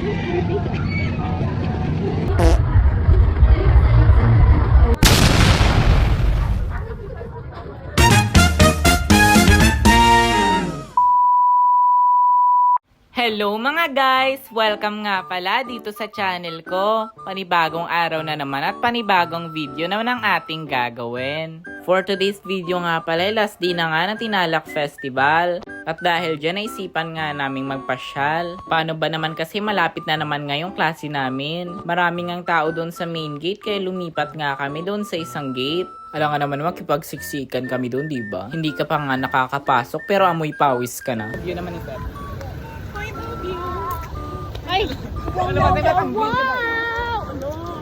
Hello mga guys! Welcome nga pala dito sa channel ko. Panibagong araw na naman at panibagong video naman ang ating gagawin. For today's video nga pala, last day na nga ng Tinalak Festival. At dahil dyan, naisipan nga naming magpasyal. Paano ba naman kasi malapit na naman ngayong klase namin. Maraming ang tao doon sa main gate kaya lumipat nga kami doon sa isang gate. Alam nga naman makipagsiksikan kami doon, diba? Hindi ka pa nga nakakapasok pero amoy pawis ka na. Yun naman ito. Ay! Wow! Ano?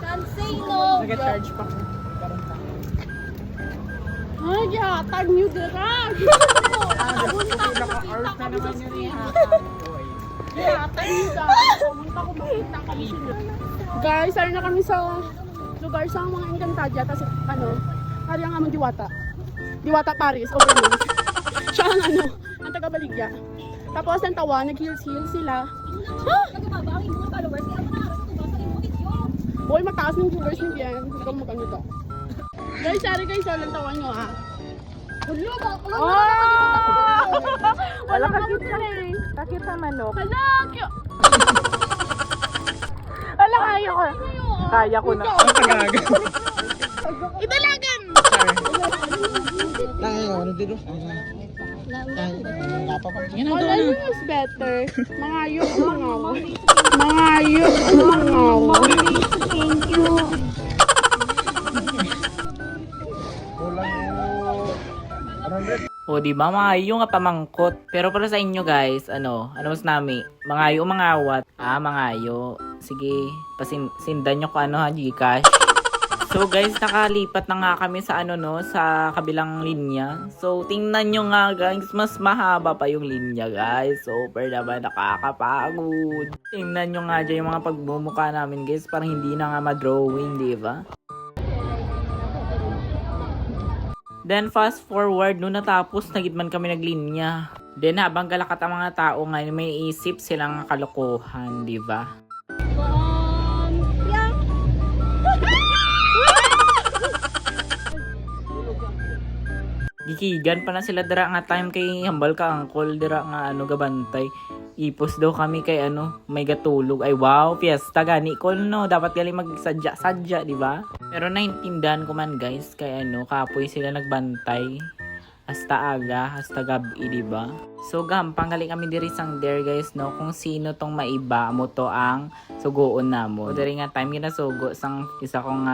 Can't say no! Nag-charge pa. Ay, yatag nyo dira! Naka-hours na naman yun eh. Yatag nyo dira! Pumunta ko, makita kami sila. Guys, sari na kami sa lugar sa mga Encantadia. Tapos hari ang amang Diwata. Diwata Paris, overnight. Siya ang ang taga-Baligya. Tapos ang tawa, nag-heels sila. Ha? Boy, mataas ng viewers ni Bian. Hindi ka magano to. Guys, sorry guys, walang tawa nyo ah. Wala kakita eh. Kakita manok. Hala, cute. Wala, kaya ko. Kaya ko na. Ang tagaga. Idalagan! Ano dito? Online is better. Mga ayok, mga awa. Mga ayok, mga awa. Thank you. O diba, mga yung pamangkot. Pero para sa inyo guys, ano mas nami? Mga ayo, mga awat. Mga ayo. Sige, pasindan nyo ko ha, Gcash. So guys, nakalipat na nga kami sa sa kabilang linya. So tingnan nyo nga guys, mas mahaba pa yung linya guys. Super naman nakakapagod. Tingnan nyo nga dyan yung mga pagbumuka namin guys, parang hindi na nga ma-drawing, diba? Then fast forward, nung natapos, nagitman kami naglinya. Then habang galakat ang mga tao ngayon, may isip silang kalokohan, diba? Gikigan pa na sila dira nga time kay hambal ka angkol dira nga gabantay. Ipos daw kami kay may gatulog. Ay wow, fiesta gani ko no. Dapat gali magsadya, di ba? Pero naintindihan ko man guys kay kapoy sila nagbantay. Hasta aga, hasta gabi, di ba? So gampang gali kami diri sang there guys no kung sino tong maiba mo to ang sugoon namo. Diri nga time ginasugo sang isa kong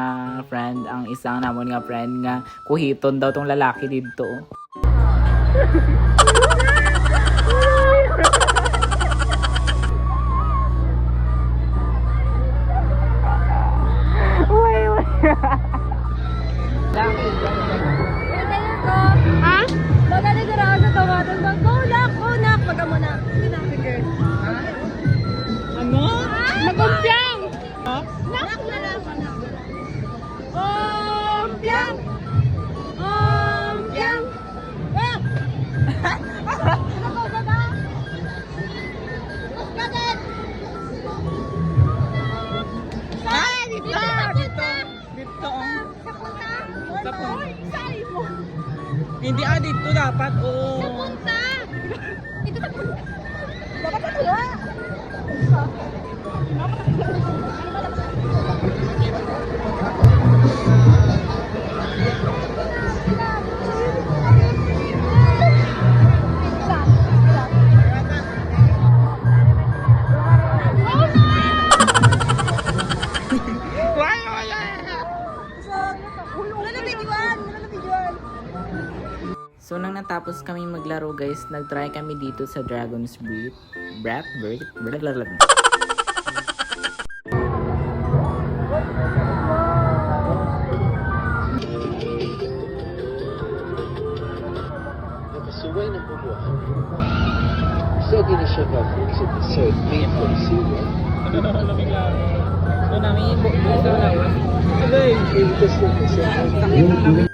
friend, ang isang namon nga friend nga kuhiton daw tong lalaki didto. Ha? Maganda dira sa tawadan bang kunak maga mo na. Sinabi girl. Magumpiang. Ha? Nak na lang. Ompiang. Ompiang. Ah. Ako baba. Kagat. Dito. Sa punta. Hindi dito dapat Sa punta. Ito sa punta. Dapat sa tuwa. So nang natapos kami maglaro guys, nagtry kami dito sa Dragon's Breath. Suway ng bubuhan. So, ginasyababu sa dessert made from seaweed. So namin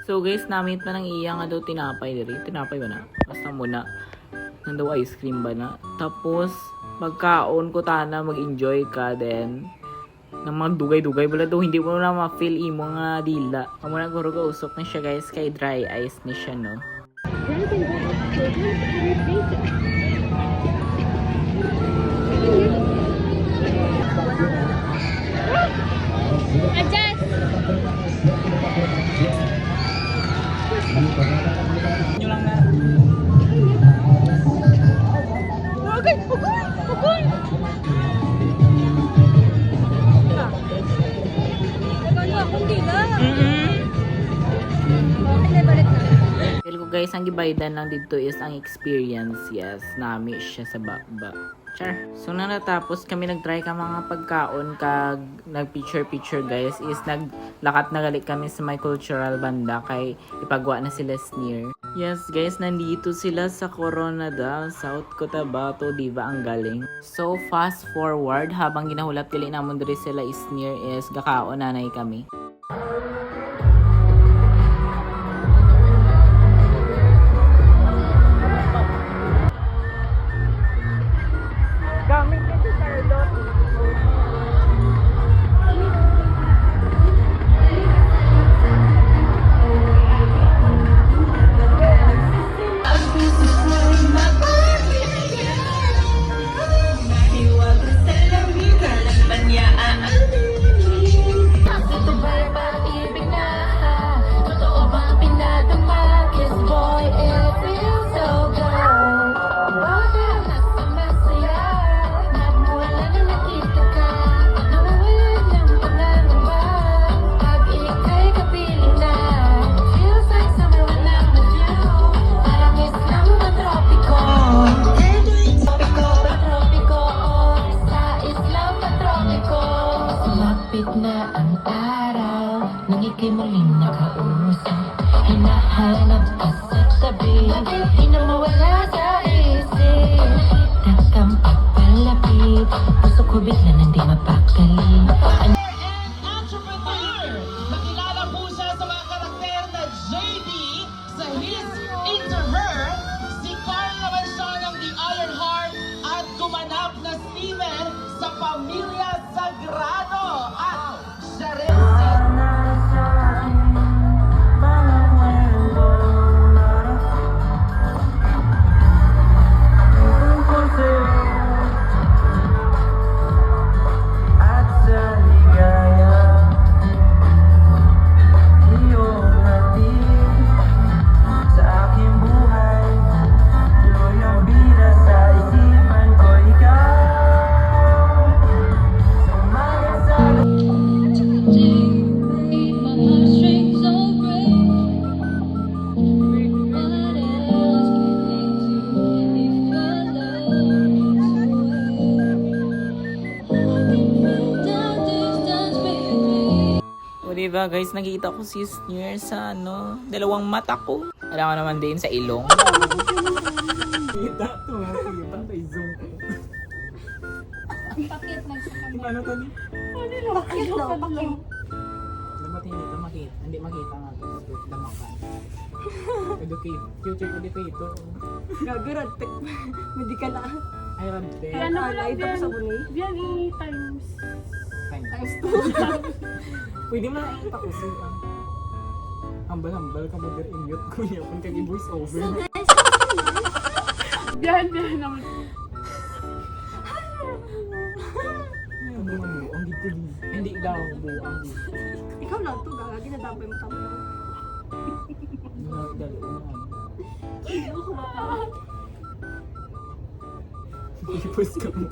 So guys, namin pa nang iya nga daw tinapay diri. Tinapay ba na? Basta muna. Nandaw ice cream ba na? Tapos magkaon ko tana, mag-enjoy ka then nang magdugay-dugay wala daw hindi mo na ma-feel imo nga dila. Amo na guro ka usok na siya guys kay dry eyes ni siya no. Adjust! Nyo lang na. Okay, pukul! Nagano akong dila. Okay na, balik na. Feel ko guys, ang gibaydan lang dito is ang experience. Yes, nami siya sa baba. Char. So nang natapos kami nagtry ka mga pagkaon kag nagpicture guys is naglakat na gali kami sa may cultural banda kay ipagwa na sila sneer. Yes guys, nandito sila sa Coronadal, South Cotabato, di ba ang galing? So fast forward habang ginahulat gali namon diri sila sneer is gakaon nanay kami. Gamit ko si Charlotte. Ito ba'y pag-ibig na? Totoo bang pinadama? Kiss boy, it feels so good. Bakit nasa masaya? Nagmula na nakita ka, nawawalan ng pangangamba. Pag ika'y kapiling na, feels like summer when I'm with you. Parang islang patropiko. Patropiko, sa islang patropiko. Lumapit na ang araw, nang ika'y muling nakausap. Hinahanap ka sa tabi, di na mawala sa isip. Nakita kang papalapit, puso ko bigla nang di mapakali. Entrepreneur! Nakilala po siya sa mga karakter na JD sa His Into Her. Si Carl naman siya ng The Iron Heart at gumanap na Steven sa Pamilya Sagrado. At siya rin si O diba guys, nakita ko si Sneer sa dalawang mata ko. Alam ko naman din sa ilong. Kita to, ibang kay zoom ko. Pakit na siya kami. Ano to ni? Pakit daw, pakit. Dapat hindi ito makita. Hindi makita nga ito. Damakan. Future educator. Gagarat, medical na. Ay, Rabbe. Ano ko lang ito sa bunay. Diyan times. Times 2. Pwede mo na yung takusin. Hambal-hambal ka mo der in-mute ko niya kung kag-voice over. Diyan naman. Ay, ang buang dito din. Hindi daw buang dito. Ikaw lang to, gagagi na dapat mo tamo. Dalawa. Ayaw ko ba? Ipos ka mo.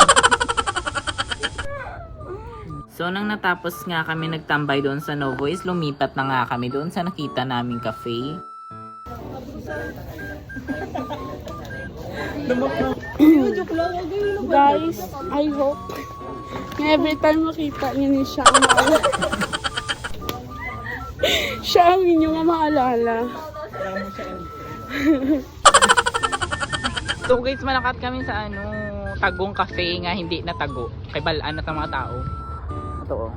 So, nang natapos nga kami nagtambay doon sa Novois, lumipat na nga kami doon sa nakita naming cafe. Guys, I hope na every time makita niyo ni siya ang maalala. Siya ang inyong maalala. So guys, malakat kami sa Tagong Cafe nga hindi na tago. Kay balaan na mga tao. Ito oh.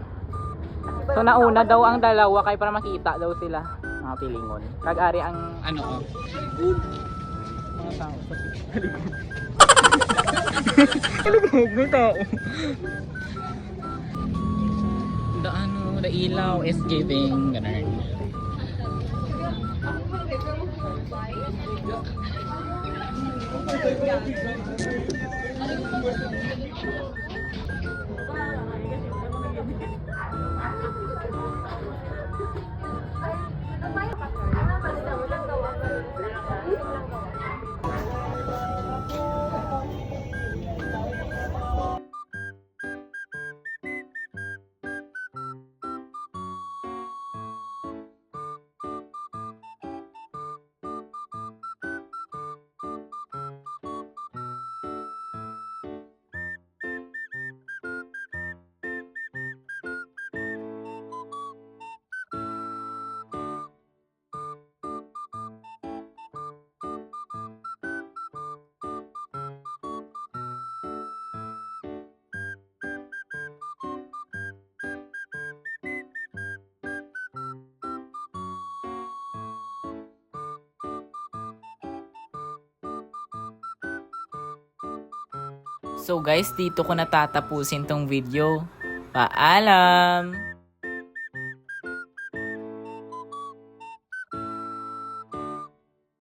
So nauna daw ang dalawa kay para makita daw sila mga pilingon. Kag-ari ang mga tao sa Kalugmog na tao. The ilaw is giving ganun. So guys, dito ko natatapusin tong video. Paalam!